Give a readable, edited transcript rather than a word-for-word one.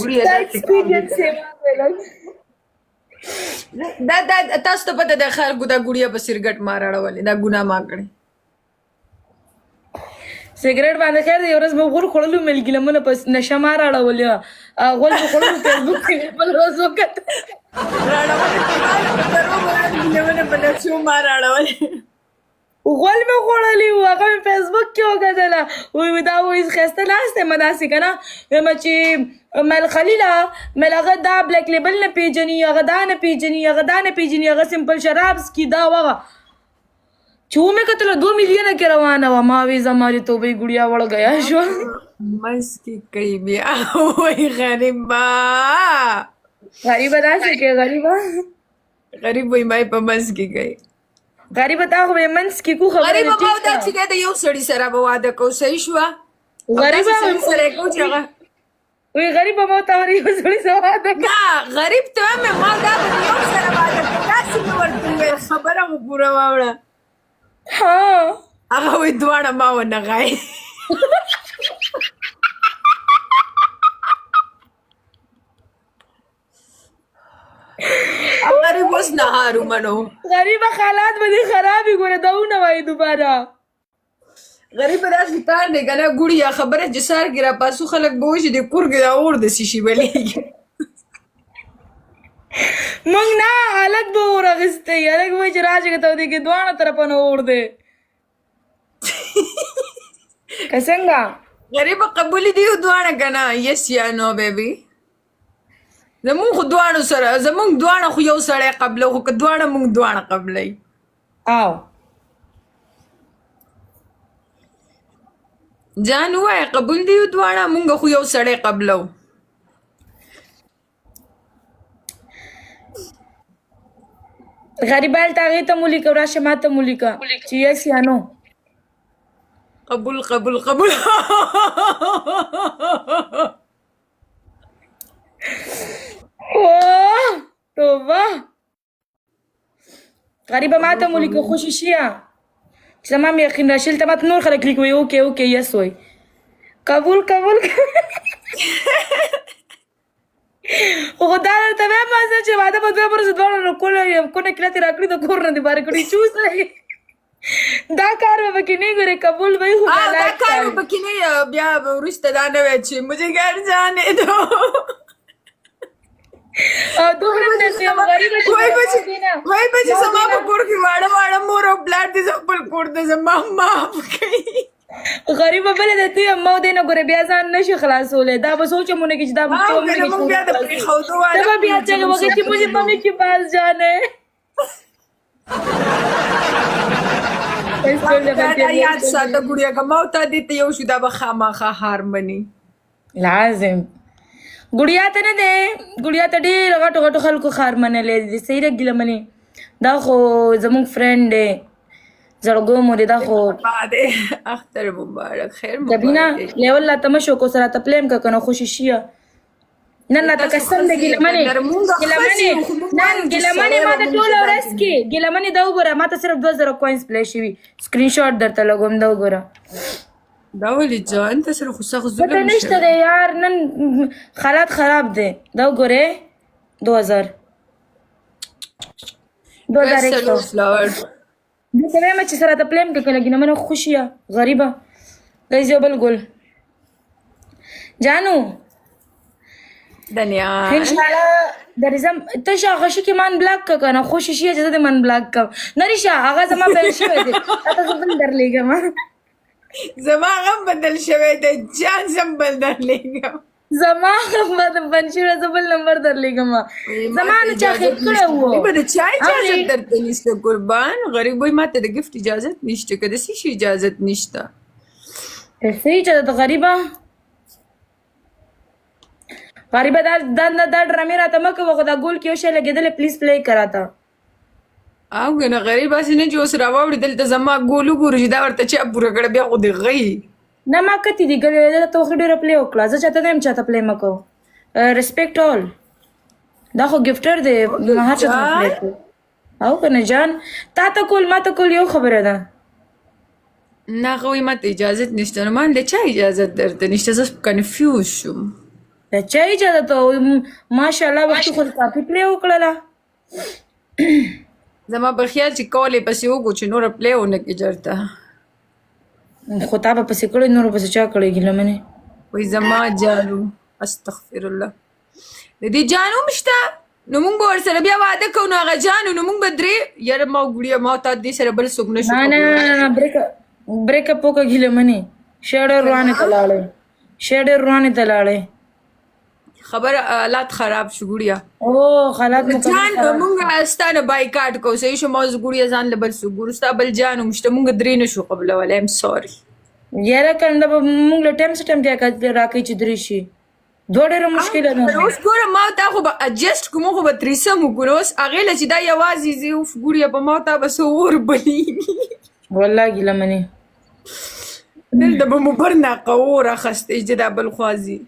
ګوړیا دا experience یې واورېدل. دا تاسو ته پته ده خلکو دا ګوړیا په سرګټ ما راړولې دا ګناه ما کړې سګریټ باندې خیر دی یو ورځ به غوړ خوړلو ملګي لمنه په نشه ما راړولې غول به خوړلو فیسبوک کې بل روز وکړه راړولې په نشو ما راړولې غول مې خوړلې وو هغه مې فیسبوک کې وکتله وایي دا وایي ښایسته ناست یم داسې که نه وایم چې مل خلیله مل هغه دا بلیک لیبل نه پېژني هغه دا نه پېژني هغه دا نه پېژني هغه سمپل شراب څکي دا وغه چې ومې کتله 2 میلیونه کې روانه وه ما وی زما د توبې ګوړیا وړ ګیا شوه مسکي کوي بیا وایي غریبه غریبه داسې کې غریبه غریب وایي ما په مسکي کوي غریبه تا خو به یې منځ کې کو خبره غریبه به دا چې دی د یو سړي سره به واده کوو صحیح شوه غریبه سره یې کوو چې هغه وی غریبه ما ته ورې یو سړي سره واده کوو نه غریب ته وایم ما دا به د یو سره واده کوو داسې مې ورته وویل خبره مو پوره واوړه ها هغه وایي دواړه ما ونغایي غریب اوس نهارو منو غریبه حالات به دې خراب وي ګوره دا ونه وایي دوباره غریب داسې کار دی که نه ګوړیا خبره چې سهار کې راپاسو خلک به وایي چې د کور کې دا اور داسې شي بلیږي موږ نه هلک به اور اخیستی هلک به وایي چې راشه که ته دې کې دواړه طرفه نه اور دی که څنګه غریبه قبولې دي دواړه که نه یس یا نو بیبي زمونږ خو دواړو سره زمونږ دواړه خو یو سړی قبلو خو که دواړه مونږ دواړه قبلوي او جان ووایه قبول دي دواړه مونږ خو یو سړی قبلو غریبه هلته هغې ته مو لیکه راشه ما ته مو لیکه چې یس یا نو قبول قبول قبول اوه توبه غریبه ما ته مو لیکه خوشي شیه چې زما مې یقین راشي هلته ماته نور خلک لیکي وایي اوکې اوکې یس وایي قبول قبول خو دا درته وایم مازه چې واده په 2 ورځو دواړو کونه کلتې راکړي د کور نه دې باره کړي چوس دا کار به پکې نه ګورې قبول به خو دا کار به پکې نه بیا وروسته دا نه وایي چې مجھے گھر جانے دو او دومره داسې یم غریبه چې وایي به چې زما په کور کې واړه واړه مور او پلار دې زه خپل کور ته زما معاف کوي غریبه بله ده ته یم ما دی نه ګورې بیا ځان نشي خلاصولی دا به سوچمونه کې چې دا به موږ بیا د پرېښودو واده به بیا چغې وکړې چې مجھے ممی کے پاس جانا ہے دا یاد ساته ګوړیا که ما او تا دې ته یو شو دا به خامخا هار مني لازم ګوړیا ته نه دی ګوړیا ته ډېر غټو غټو خلکو خار منلی دي صحیح ده ګیله منې دا خو زموږ فرینډ دی زړګو مو دی دا خو اختر مبارک خیر دبینا لیول لا ته مشو کو سره ته پلیم که کنه خوشي شیه نن راته قسم دی ګیله منې نن ګیله منې ما ته ټوله ورځ کې ګیله منې دا وګوره ما ته صرف 2000 کوینس پلی شوي سکرین شاټ درته لګوم دا وګوره دا ولې جان ته سره خو سخت ظلم پته نشته دی یار نن حالات خراب دی دا وګورې 2000 دته وایم چې سره ته پلیم که لګي نه منه خوشیه غریبه گیز یو بل ګل جانو دنیا انشاءالله درځم ته شه هغه شي کې من بلاک که که نه خوشي شي چې زه د من بلاک کړم نه ریشه هغه زما پیل شوی دی راته زه بل درلیږم زما غم بدل شوی دی جان زم بل درلیږم زما غم بند شوی زه بل نمبر درلیږم زما نه چا خېټ کړی وو غریبه د چا اجازت درته نشته قربان غریب وایي ما ته د ګفت اجازت نشته که د څه شي اجازت نشته څه اجازت غریبه غریبه دا ډرامې راته مه کوه خو دا ګول کې یو شی لګېدلی پلیز پلی که راته او که نه غریب هسې نه چې اوس راواوړي دلته زما ګول وګورو چې دا ورته چا پوره کړه بیا خو دې غی نه ما کتې دي ګلې ته خو ډېره پلی وکړه زه چاته نه یم چاته پلی مه کوو ریسپیکټ آل دا خو ګفټر دی هر چا ته پلی کوو او که نه جان تا ته کول ما ته کول یو خبره ده نه هغه وایي ما ته اجازت نشته نو ما د چا اجازت درته نشته زه کنفیوز شوم د چا اجازه ته ماشاءالله وختي خو کافي پرې وکړله زما په خیال چې کولې پسې وکړو چې نوره پلی ونه کړي جرته خو تا به پسې کړی نورو پسې چا کړی ګیله منې وای زما جانو استغفر الله د دې جانو مشته نو مونږ به ورسره بیا واده کوو نو هغه جانو نو مونږ به درې یاره ما وګړیه ما تا دې سره بل څوک نه شو نه بریک اپ وکړه ګیله منې شیډر روانې ته لاړې شیډر روانې ته لاړې خبر حالات خراب شو ګړیا او حالات مو جان مونږ ستانه بایکاټ کو صحیح شو موز ګړیا ځان له بل سو ګورستا بل جانو مشته مونږ درې نه شو قبل ولا ام سوري یاره کنده به مونږ له ټایم سټم بیا راکې چې درې شي دوه ډېره مشکله ده اوس ګوره ما تا خو به اجسټ کوم خو به تریسم وکړو اوس هغې له چې دا یوازې زه اوف ګوریا په ما تا به څه اور بلېږي والله ګیله منې دلته به مو برناقه اور اخیستی چې دا بل خوا ځي